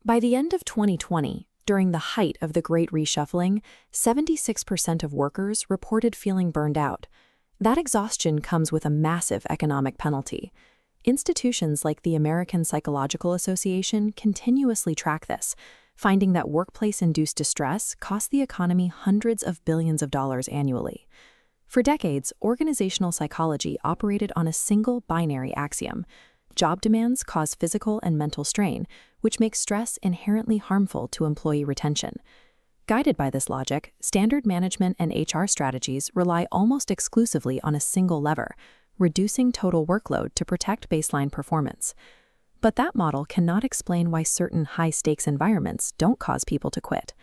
By the end of 2020, during the height of the Great Reshuffling, 76% of workers reported feeling burned out. That exhaustion comes with a massive economic penalty. Institutions like the American Psychological Association continuously track this, finding that workplace-induced distress costs the economy hundreds of billions of dollars annually. For decades, organizational psychology operated on a single binary axiom. Job demands cause physical and mental strain, which makes stress inherently harmful to employee retention. Guided by this logic, standard management and HR strategies rely almost exclusively on a single lever, reducing total workload to protect baseline performance. But that model cannot explain why certain high-stakes environments don't cause people to quit.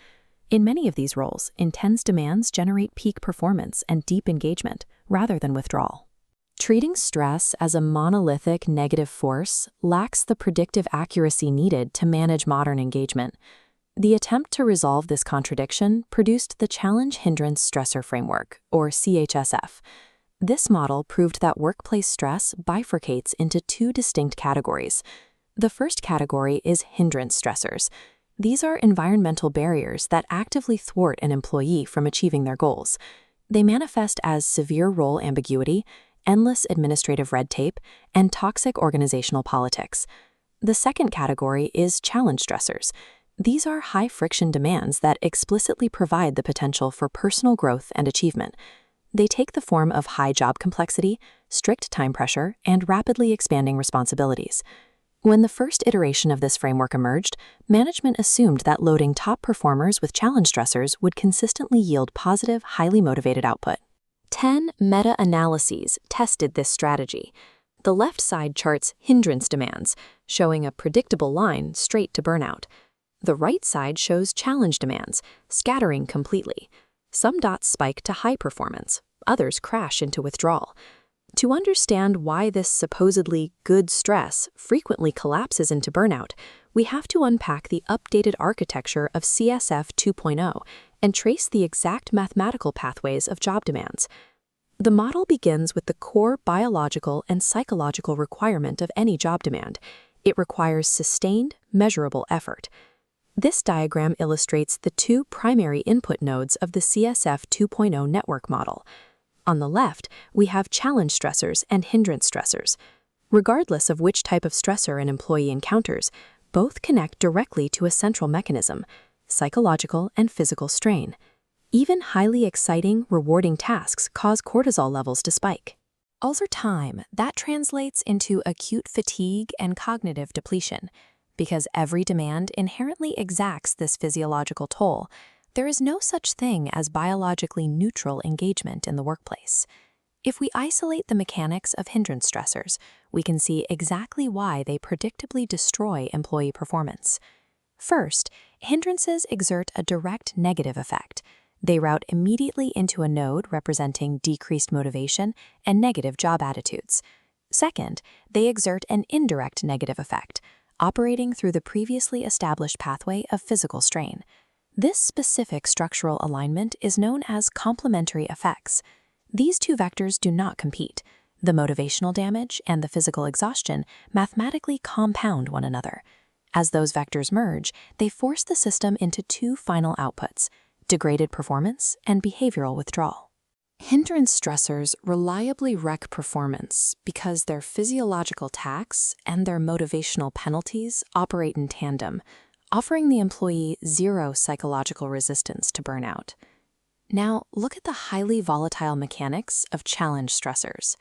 In many of these roles, intense demands generate peak performance and deep engagement, rather than withdrawal. Treating stress as a monolithic negative force lacks the predictive accuracy needed to manage modern engagement. The attempt to resolve this contradiction produced the Challenge-Hindrance Stressor Framework, or CHSF. This model proved that workplace stress bifurcates into two distinct categories. The first category is hindrance stressors. These are environmental barriers that actively thwart an employee from achieving their goals. They manifest as severe role ambiguity, endless administrative red tape, and toxic organizational politics. The second category is challenge stressors. These are high-friction demands that explicitly provide the potential for personal growth and achievement. They take the form of high job complexity, strict time pressure, and rapidly expanding responsibilities. When the first iteration of this framework emerged, management assumed that loading top performers with challenge stressors would consistently yield positive, highly motivated output. 10 meta-analyses tested this strategy. The left side charts hindrance demands, showing a predictable line straight to burnout. The right side shows challenge demands, scattering completely. Some dots spike to high performance, others crash into withdrawal. To understand why this supposedly good stress frequently collapses into burnout, we have to unpack the updated architecture of CSF 2.0 and trace the exact mathematical pathways of job demands. The model begins with the core biological and psychological requirement of any job demand. It requires sustained, measurable effort. This diagram illustrates the two primary input nodes of the CSF 2.0 network model. On the left, we have challenge stressors and hindrance stressors. Regardless of which type of stressor an employee encounters, both connect directly to a central mechanism: psychological and physical strain. Even highly exciting, rewarding tasks cause cortisol levels to spike. Over time, that translates into acute fatigue and cognitive depletion. Because every demand inherently exacts this physiological toll, there is no such thing as biologically neutral engagement in the workplace. If we isolate the mechanics of hindrance stressors, we can see exactly why they predictably destroy employee performance. First, hindrances exert a direct negative effect. They route immediately into a node representing decreased motivation and negative job attitudes. Second, they exert an indirect negative effect, operating through the previously established pathway of physical strain. This specific structural alignment is known as complementary effects. These two vectors do not compete. The motivational damage and the physical exhaustion mathematically compound one another. As those vectors merge, they force the system into two final outputs: degraded performance and behavioral withdrawal. Hindrance stressors reliably wreck performance because their physiological tax and their motivational penalties operate in tandem, offering the employee zero psychological resistance to burnout. Now, look at the highly volatile mechanics of challenge stressors.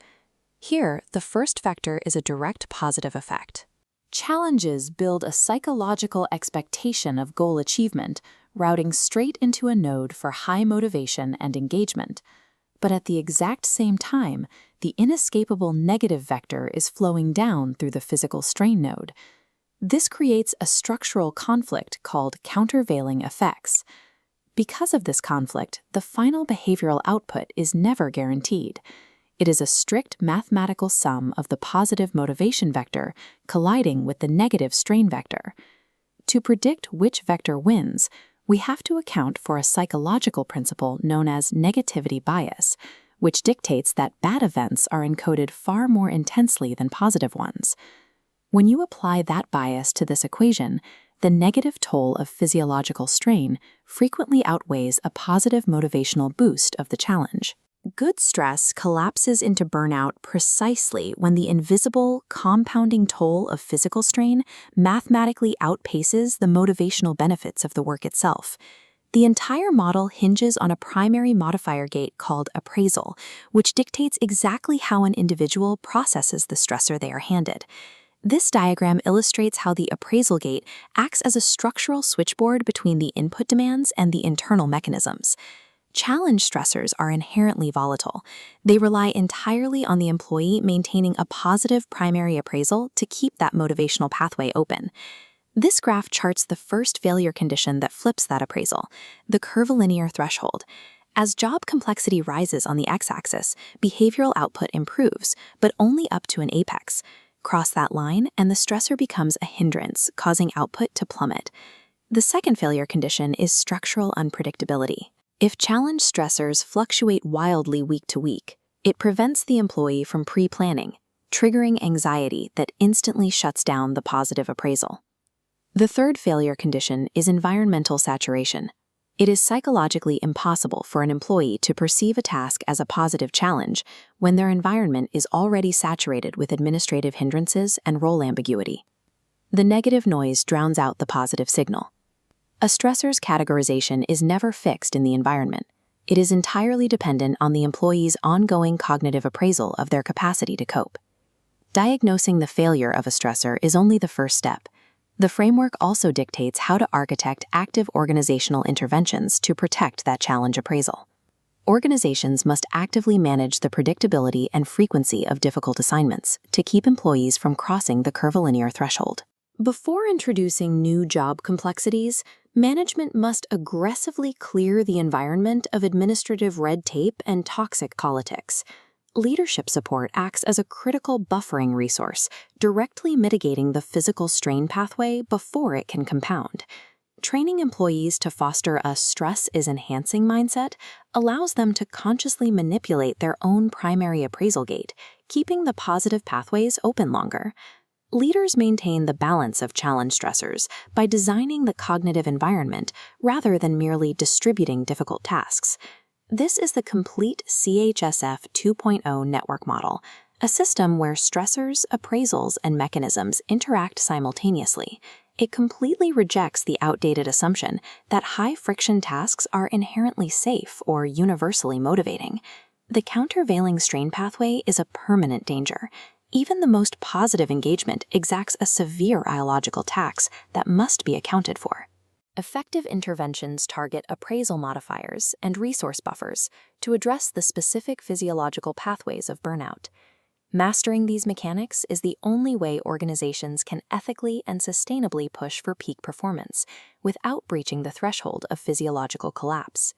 Here, the first vector is a direct positive effect. Challenges build a psychological expectation of goal achievement, routing straight into a node for high motivation and engagement. But at the exact same time, the inescapable negative vector is flowing down through the physical strain node. This creates a structural conflict called countervailing effects. Because of this conflict, the final behavioral output is never guaranteed. It is a strict mathematical sum of the positive motivation vector colliding with the negative strain vector. To predict which vector wins, we have to account for a psychological principle known as negativity bias, which dictates that bad events are encoded far more intensely than positive ones. When you apply that bias to this equation, the negative toll of physiological strain frequently outweighs a positive motivational boost of the challenge. Good stress collapses into burnout precisely when the invisible, compounding toll of physical strain mathematically outpaces the motivational benefits of the work itself. The entire model hinges on a primary modifier gate called appraisal, which dictates exactly how an individual processes the stressor they are handed. This diagram illustrates how the appraisal gate acts as a structural switchboard between the input demands and the internal mechanisms. Challenge stressors are inherently volatile. They rely entirely on the employee maintaining a positive primary appraisal to keep that motivational pathway open. This graph charts the first failure condition that flips that appraisal, the curvilinear threshold. As job complexity rises on the x-axis, behavioral output improves, but only up to an apex. Cross that line, and the stressor becomes a hindrance, causing output to plummet. The second failure condition is structural unpredictability. If challenge stressors fluctuate wildly week to week, it prevents the employee from pre-planning, triggering anxiety that instantly shuts down the positive appraisal. The third failure condition is environmental saturation. It is psychologically impossible for an employee to perceive a task as a positive challenge when their environment is already saturated with administrative hindrances and role ambiguity. The negative noise drowns out the positive signal. A stressor's categorization is never fixed in the environment. It is entirely dependent on the employee's ongoing cognitive appraisal of their capacity to cope. Diagnosing the failure of a stressor is only the first step. The framework also dictates how to architect active organizational interventions to protect that challenge appraisal. Organizations must actively manage the predictability and frequency of difficult assignments to keep employees from crossing the curvilinear threshold. Before introducing new job complexities, management must aggressively clear the environment of administrative red tape and toxic politics. Leadership support acts as a critical buffering resource, directly mitigating the physical strain pathway before it can compound. Training employees to foster a stress-is-enhancing mindset allows them to consciously manipulate their own primary appraisal gate, keeping the positive pathways open longer. Leaders maintain the balance of challenge stressors by designing the cognitive environment rather than merely distributing difficult tasks. This is the complete CHSF 2.0 network model, a system where stressors, appraisals, and mechanisms interact simultaneously. It completely rejects the outdated assumption that high-friction tasks are inherently safe or universally motivating. The countervailing strain pathway is a permanent danger. Even the most positive engagement exacts a severe biological tax that must be accounted for. Effective interventions target appraisal modifiers and resource buffers to address the specific physiological pathways of burnout. Mastering these mechanics is the only way organizations can ethically and sustainably push for peak performance without breaching the threshold of physiological collapse.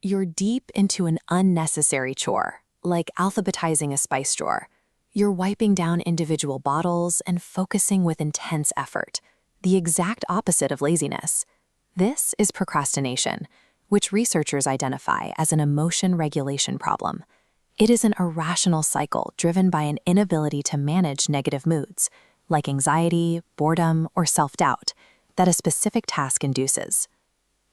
You're deep into an unnecessary chore, like alphabetizing a spice drawer. You're wiping down individual bottles and focusing with intense effort, the exact opposite of laziness. This is procrastination, which researchers identify as an emotion regulation problem. It is an irrational cycle driven by an inability to manage negative moods, like anxiety, boredom, or self-doubt, that a specific task induces.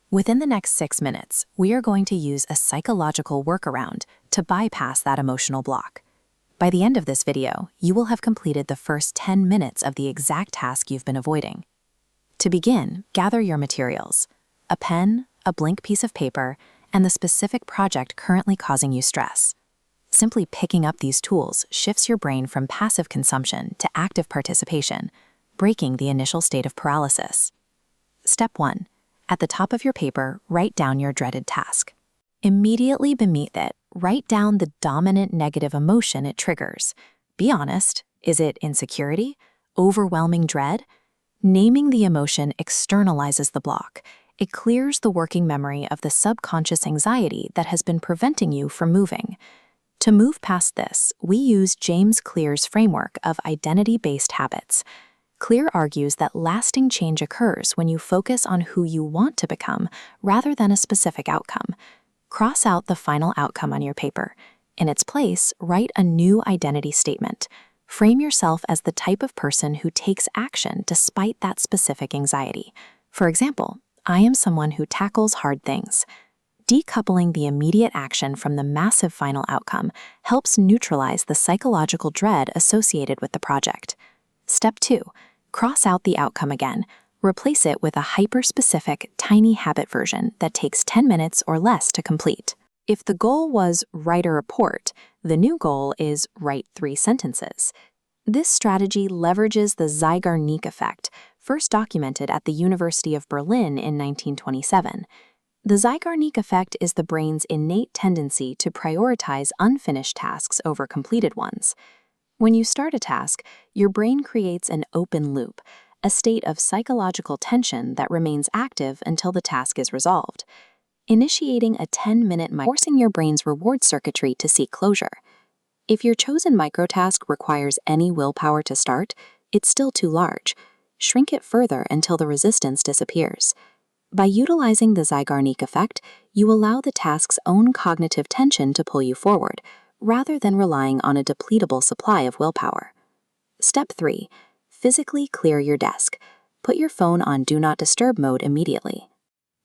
Within the next 6 minutes, we are going to use a psychological workaround to bypass that emotional block. By the end of this video, you will have completed the first 10 minutes of the exact task you've been avoiding. To begin, gather your materials: a pen, a blank piece of paper, and the specific project currently causing you stress. Simply picking up these tools shifts your brain from passive consumption to active participation, breaking the initial state of paralysis. Step 1. At the top of your paper, write down your dreaded task. Immediately beneath it, write down the dominant negative emotion it triggers. Be honest, is it insecurity? Overwhelming dread? Naming the emotion externalizes the block. It clears the working memory of the subconscious anxiety that has been preventing you from moving. To move past this, we use James Clear's framework of identity-based habits. Clear argues that lasting change occurs when you focus on who you want to become rather than a specific outcome. Cross out the final outcome on your paper. In its place, write a new identity statement. Frame yourself as the type of person who takes action despite that specific anxiety. For example, I am someone who tackles hard things. Decoupling the immediate action from the massive final outcome helps neutralize the psychological dread associated with the project. Step 2. Cross out the outcome again. Replace it with a hyper-specific, tiny habit version that takes 10 minutes or less to complete. If the goal was write a report, the new goal is write 3 sentences. This strategy leverages the Zeigarnik effect, first documented at the University of Berlin in 1927. The Zeigarnik effect is the brain's innate tendency to prioritize unfinished tasks over completed ones. When you start a task, your brain creates an open loop, a state of psychological tension that remains active until the task is resolved. Initiating a 10-minute forcing your brain's reward circuitry to seek closure. If your chosen microtask requires any willpower to start, it's still too large. Shrink it further until the resistance disappears. By utilizing the Zeigarnik effect, you allow the task's own cognitive tension to pull you forward, rather than relying on a depletable supply of willpower. Step 3. Physically clear your desk. Put your phone on Do Not Disturb mode immediately.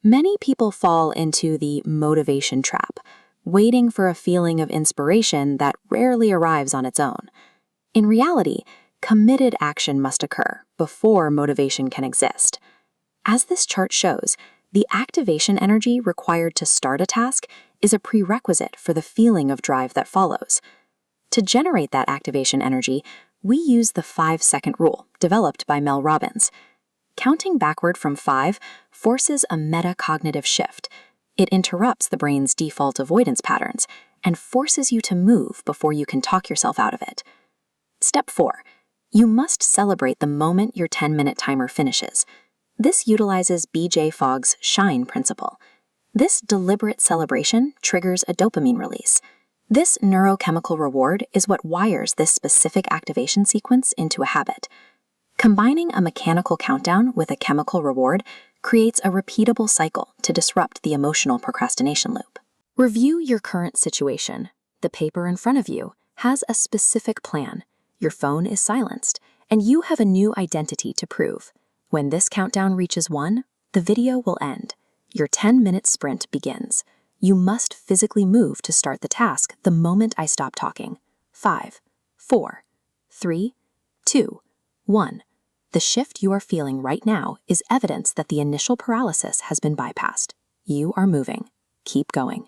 Many people fall into the motivation trap, waiting for a feeling of inspiration that rarely arrives on its own. In reality, committed action must occur before motivation can exist. As this chart shows, the activation energy required to start a task is a prerequisite for the feeling of drive that follows. To generate that activation energy, we use the 5-second rule, developed by Mel Robbins. Counting backward from 5 forces a metacognitive shift. It interrupts the brain's default avoidance patterns and forces you to move before you can talk yourself out of it. Step 4. You must celebrate the moment your 10-minute timer finishes. This utilizes B.J. Fogg's SHINE principle. This deliberate celebration triggers a dopamine release. This neurochemical reward is what wires this specific activation sequence into a habit. Combining a mechanical countdown with a chemical reward creates a repeatable cycle to disrupt the emotional procrastination loop. Review your current situation. The paper in front of you has a specific plan. Your phone is silenced, and you have a new identity to prove. When this countdown reaches 1, the video will end. Your 10-minute sprint begins. You must physically move to start the task the moment I stop talking. 5, 4, 3, 2, 1. The shift you are feeling right now is evidence that the initial paralysis has been bypassed. You are moving. Keep going.